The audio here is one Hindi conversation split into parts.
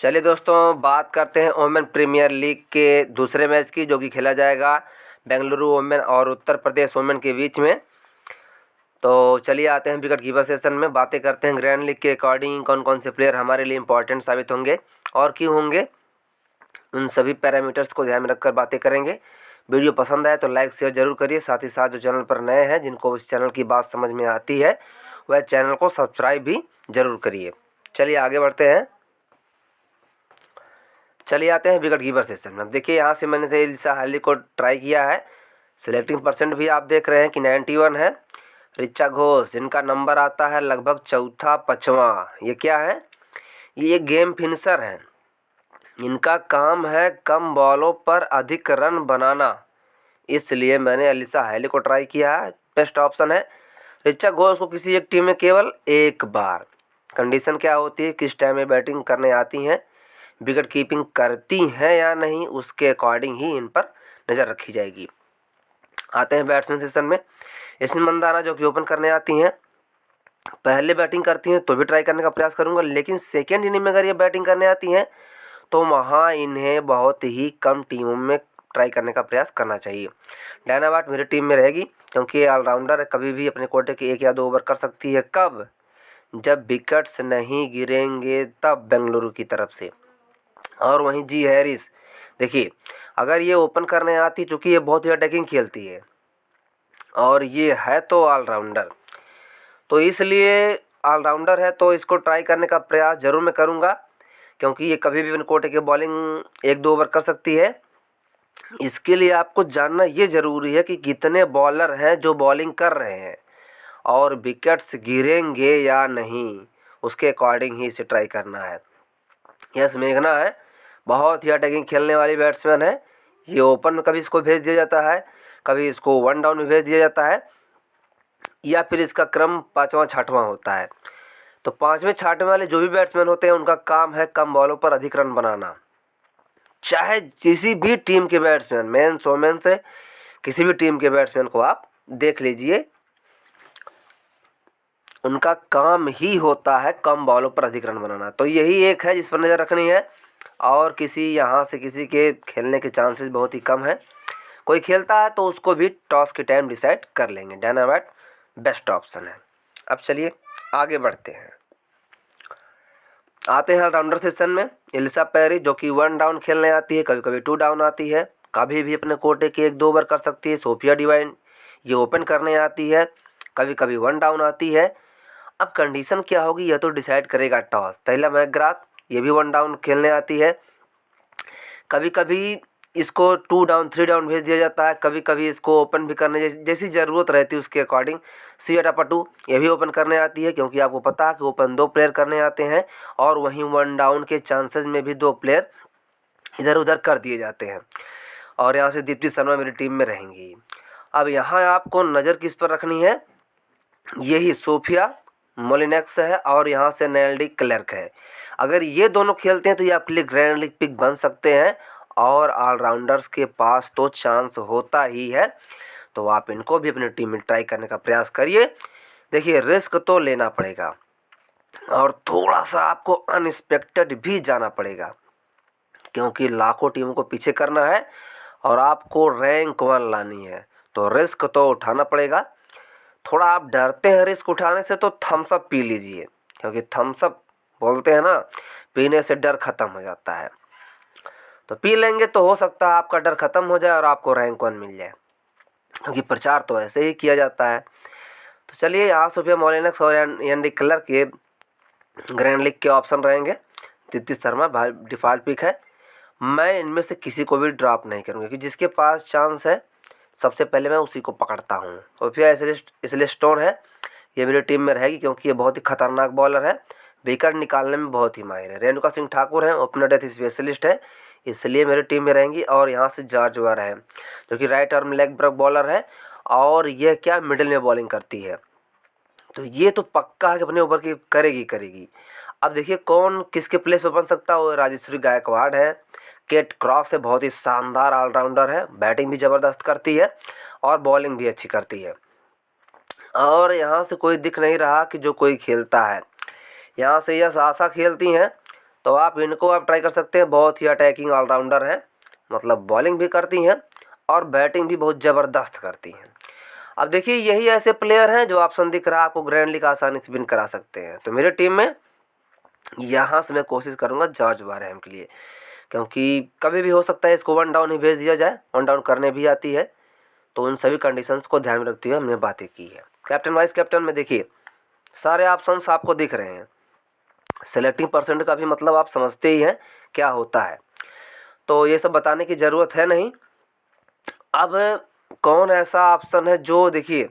चलिए दोस्तों, बात करते हैं वोमेन प्रीमियर लीग के दूसरे मैच की, जो कि खेला जाएगा बेंगलुरु वोमेन और उत्तर प्रदेश वोमेन के बीच में। तो चलिए आते हैं विकेट कीपर सेशन में। बातें करते हैं ग्रैंड लीग के अकॉर्डिंग कौन कौन से प्लेयर हमारे लिए इंपॉर्टेंट साबित होंगे और क्यों होंगे, उन सभी पैरामीटर्स को ध्यान में रखकर बातें करेंगे। वीडियो पसंद आए तो लाइक शेयर जरूर करिए। साथ ही साथ जो चैनल पर नए हैं, जिनको इस चैनल की बात समझ में आती है, वह चैनल को सब्सक्राइब भी जरूर करिए। चलिए आगे बढ़ते हैं। चलिए आते हैं विकेट कीपर सेशन में। देखिए यहाँ से मैंने एलिसा हार्ली को ट्राई किया है। सिलेक्टिंग परसेंट भी आप देख रहे हैं कि 91 है। ऋचा घोष, जिनका नंबर आता है लगभग चौथा पाँचवा। ये क्या है? ये गेम फिनिशर हैं। इनका काम है कम बॉलों पर अधिक रन बनाना, इसलिए मैंने एलिसा हार्ली को ट्राई किया है। बेस्ट ऑप्शन है। ऋचा घोष को किसी एक टीम में केवल एक बार। कंडीशन क्या होती है, किस टाइम में बैटिंग करने आती हैं, विकेट कीपिंग करती हैं या नहीं, उसके अकॉर्डिंग ही इन पर नज़र रखी जाएगी। आते हैं बैट्समैन सेशन में। यस्मिन मंदाना जो कि ओपन करने आती हैं, पहले बैटिंग करती हैं तो भी ट्राई करने का प्रयास करूंगा, लेकिन सेकेंड इनिंग में अगर ये बैटिंग करने आती हैं तो वहाँ इन्हें बहुत ही कम टीमों में ट्राई करने का प्रयास करना चाहिए। डायना वाट मेरी टीम में रहेगी क्योंकि ये ऑलराउंडर है, कभी भी अपने कोटे के 1 या 2 ओवर कर सकती है। कब? जब विकेट्स नहीं गिरेंगे तब, बेंगलुरु की तरफ से। और वहीं जी हैरिस, देखिए अगर ये ओपन करने आती, चूँकि ये बहुत ही अटैकिंग खेलती है और ये है तो ऑलराउंडर, तो इसलिए ऑलराउंडर है तो इसको ट्राई करने का प्रयास ज़रूर मैं करूँगा, क्योंकि ये कभी भी अपने कोटे के बॉलिंग 1-2 ओवर कर सकती है। इसके लिए आपको जानना ये ज़रूरी है कि कितने बॉलर हैं जो बॉलिंग कर रहे हैं और विकेट्स गिरेंगे या नहीं, उसके अकॉर्डिंग ही इसे ट्राई करना है। यस मेघना है, बहुत ही अटैकिंग खेलने वाली बैट्समैन है। ये ओपन में कभी इसको भेज दिया जाता है, कभी इसको 1 डाउन में भेज दिया जाता है, या फिर इसका क्रम 5वां 6वां होता है। तो 5वें 6वें वाले जो भी बैट्समैन होते हैं, उनका काम है कम बॉलों पर अधिक रन बनाना। चाहे किसी भी टीम के बैट्समैन, मेंस वोमेन से किसी भी टीम के बैट्समैन को आप देख लीजिए, उनका काम ही होता है कम बॉलों पर अधिक रन बनाना। तो यही एक है जिस पर नज़र रखनी है, और किसी यहाँ से किसी के खेलने के चांसेस बहुत ही कम है। कोई खेलता है तो उसको भी टॉस के टाइम डिसाइड कर लेंगे। डायना वाट बेस्ट ऑप्शन है। अब चलिए आगे बढ़ते हैं। आते हैं ऑलराउंडर सेशन में। एलिसा पेरी जो कि 1 डाउन खेलने आती है, कभी कभी 2 डाउन आती है, कभी भी अपने कोटे के 1-2 ओवर कर सकती है। सोफिया डिवाइन, ये ओपन करने आती है, कभी कभी 1 डाउन आती है। अब कंडीशन क्या होगी, यह तो डिसाइड करेगा टॉस। तैला मैकग्राथ, ये भी 1 डाउन खेलने आती है, कभी कभी इसको 2 डाउन 3 डाउन भेज दिया जाता है, कभी कभी इसको ओपन भी करने जैसी ज़रूरत रहती है उसके अकॉर्डिंग। सिया टापाटू, ये भी ओपन करने आती है, क्योंकि आपको पता है कि ओपन 2 प्लेयर करने आते हैं और वहीं 1 डाउन के चांसेस में भी 2 प्लेयर इधर उधर कर दिए जाते हैं। और यहाँ से दीप्ति शर्मा मेरी टीम में रहेंगी। अब यहाँ आपको नज़र किस पर रखनी है, यही सोफिया मोलिनेक्स है और यहाँ से नैल्डी क्लर्क है। अगर ये दोनों खेलते हैं तो ये आपके लिए ग्रैंड लीग पिक बन सकते हैं, और ऑलराउंडर्स के पास तो चांस होता ही है, तो आप इनको भी अपनी टीम में ट्राई करने का प्रयास करिए। देखिए रिस्क तो लेना पड़ेगा और थोड़ा सा आपको अनएक्सपेक्टेड भी जाना पड़ेगा, क्योंकि लाखों टीमों को पीछे करना है और आपको रैंक 1 लानी है, तो रिस्क तो उठाना पड़ेगा। थोड़ा आप डरते हैं रिस्क उठाने से, तो थम्स अप पी लीजिए, क्योंकि थम्स अप बोलते हैं ना, पीने से डर ख़त्म हो जाता है। तो पी लेंगे तो हो सकता है आपका डर ख़त्म हो जाए और आपको रैंक 1 मिल जाए, क्योंकि प्रचार तो ऐसे ही किया जाता है। तो चलिए यहाँ सोफिया मोलिनेक्स और एंडी क्लर्क के ग्रैंड लीग के ऑप्शन रहेंगे। दीप्ति शर्मा डिफ़ॉल्ट पिक है। मैं इनमें से किसी को भी ड्रॉप नहीं करूँगा, क्योंकि जिसके पास चांस है सबसे पहले मैं उसी को पकड़ता हूँ। सोफिया इसलिए स्टोन है, ये मेरी टीम में रहेगी क्योंकि ये बहुत ही खतरनाक बॉलर है, विकेट निकालने में बहुत ही माहिर है। रेणुका सिंह ठाकुर हैं, ओपनर डेथ स्पेशलिस्ट है, इसलिए मेरी टीम में रहेंगी। और यहाँ से जॉर्ज वर है, जो कि right arm leg break bowler है, और यह क्या मिडिल में बॉलिंग करती है, तो ये तो पक्का है कि अपने ऊपर की करेगी। अब देखिए कौन किसके प्लेस पे बन सकता है, वो राजेश्वरी गायकवाड़ है। केट क्रॉस है, बहुत ही शानदार ऑलराउंडर है, बैटिंग भी ज़बरदस्त करती है और बॉलिंग भी अच्छी करती है। और यहाँ से कोई दिख नहीं रहा कि जो कोई खेलता है। यहाँ से यस आशा खेलती हैं, तो आप इनको आप ट्राई कर सकते हैं। बहुत ही अटैकिंग ऑलराउंडर हैं, मतलब बॉलिंग भी करती हैं और बैटिंग भी बहुत ज़बरदस्त करती हैं। अब देखिए यही ऐसे प्लेयर हैं जो ऑप्शन दिख रहा है आपको ग्रैंड लीग आसानी से विन करा सकते हैं। तो मेरे टीम में यहाँ से मैं कोशिश करूँगा जॉर्ज बारहैम के लिए, क्योंकि कभी भी हो सकता है इसको वन डाउन ही भेज दिया जाए, वन डाउन करने भी आती है। तो उन सभी कंडीशंस को ध्यान में रखते हुए हमने बातें की है। कैप्टन वाइस कैप्टन में देखिए सारे ऑप्शंस आपको दिख रहे हैं। सेलेक्टिंग परसेंट का भी मतलब आप समझते ही हैं क्या होता है, तो ये सब बताने की ज़रूरत है नहीं। अब कौन ऐसा ऑप्शन है जो देखिए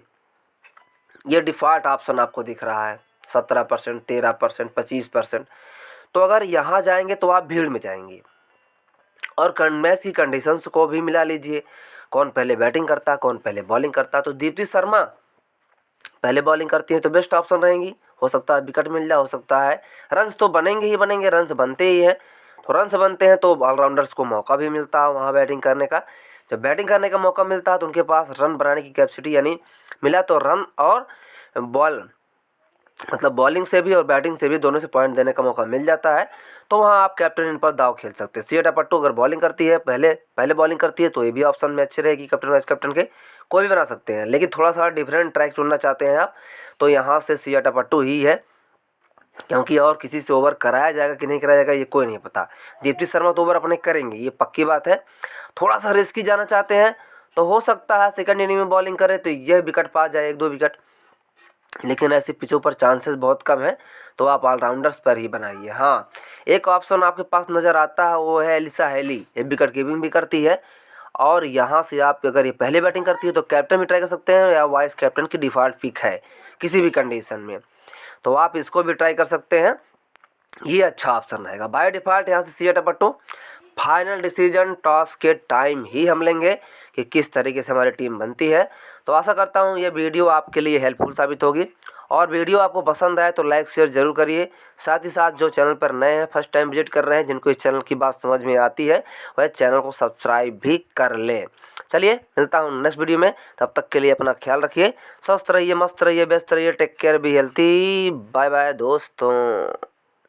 ये डिफ़ॉल्ट ऑप्शन आपको दिख रहा है 17%, 13%, 25%। तो अगर यहाँ जाएंगे तो आप भीड़ में जाएंगे। और मैच की कंडीशंस को भी मिला लीजिए, कौन पहले बैटिंग करता, कौन पहले बॉलिंग करता। तो दीप्ति शर्मा पहले बॉलिंग करती है तो बेस्ट ऑप्शन रहेंगी। हो सकता है विकेट मिल जाए, हो सकता है रन्स तो बनेंगे ही बनेंगे, रन्स बनते ही हैं। तो रन्स बनते हैं तो ऑलराउंडर्स को मौका भी मिलता है वहाँ बैटिंग करने का। जब बैटिंग करने का मौका मिलता है तो उनके पास रन बनाने की कैपेसिटी यानी मिला तो रन और बॉल मतलब बॉलिंग से भी और बैटिंग से भी दोनों से पॉइंट देने का मौका मिल जाता है। तो वहाँ आप कैप्टन इन पर दाव खेल सकते हैं। सिया पट्टू अगर बॉलिंग करती है पहले बॉलिंग करती है तो ये भी ऑप्शन में अच्छी रहेगी। कैप्टन वाइस कैप्टन के कोई भी बना सकते हैं, लेकिन थोड़ा सा डिफरेंट ट्रैक चुनना चाहते हैं आप तो यहाँ से सिया पट्टू ही है, क्योंकि और किसी से ओवर कराया जाएगा कि नहीं कराया जाएगा ये कोई नहीं पता। दीप्ति शर्मा तो ओवर अपने करेंगे, ये पक्की बात है। थोड़ा सा रिस्की जाना चाहते हैं तो हो सकता है सेकंड इनिंग में बॉलिंग करे तो यह विकेट पा जाए, 1-2 विकेट, लेकिन ऐसी पिचों पर चांसेस बहुत कम है। तो आप ऑलराउंडर्स पर ही बनाइए। हाँ, एक ऑप्शन आपके पास नज़र आता है वो है एलिसा हेली, ये विकेट कीपिंग भी करती है। और यहाँ से आप अगर ये पहले बैटिंग करती है तो कैप्टन भी ट्राई कर सकते हैं या वाइस कैप्टन की डिफ़ॉल्ट पिक है किसी भी कंडीशन में, तो आप इसको भी ट्राई कर सकते हैं। ये अच्छा ऑप्शन रहेगा। बाय डिफ़ॉल्ट यहाँ से सिया पट्टू फाइनल डिसीजन टॉस के टाइम ही हम लेंगे कि किस तरीके से हमारी टीम बनती है। तो आशा करता हूँ ये वीडियो आपके लिए हेल्पफुल साबित होगी, और वीडियो आपको पसंद आए तो लाइक शेयर ज़रूर करिए। साथ ही साथ जो चैनल पर नए हैं, फर्स्ट टाइम विजिट कर रहे हैं, जिनको इस चैनल की बात समझ में आती है वह चैनल को सब्सक्राइब भी कर लें। चलिए मिलता हूँ नेक्स्ट वीडियो में, तब तक के लिए अपना ख्याल रखिए, स्वस्थ रहिए, मस्त रहिए, व्यस्त रहिए, take care, be healthy, bye bye दोस्तों।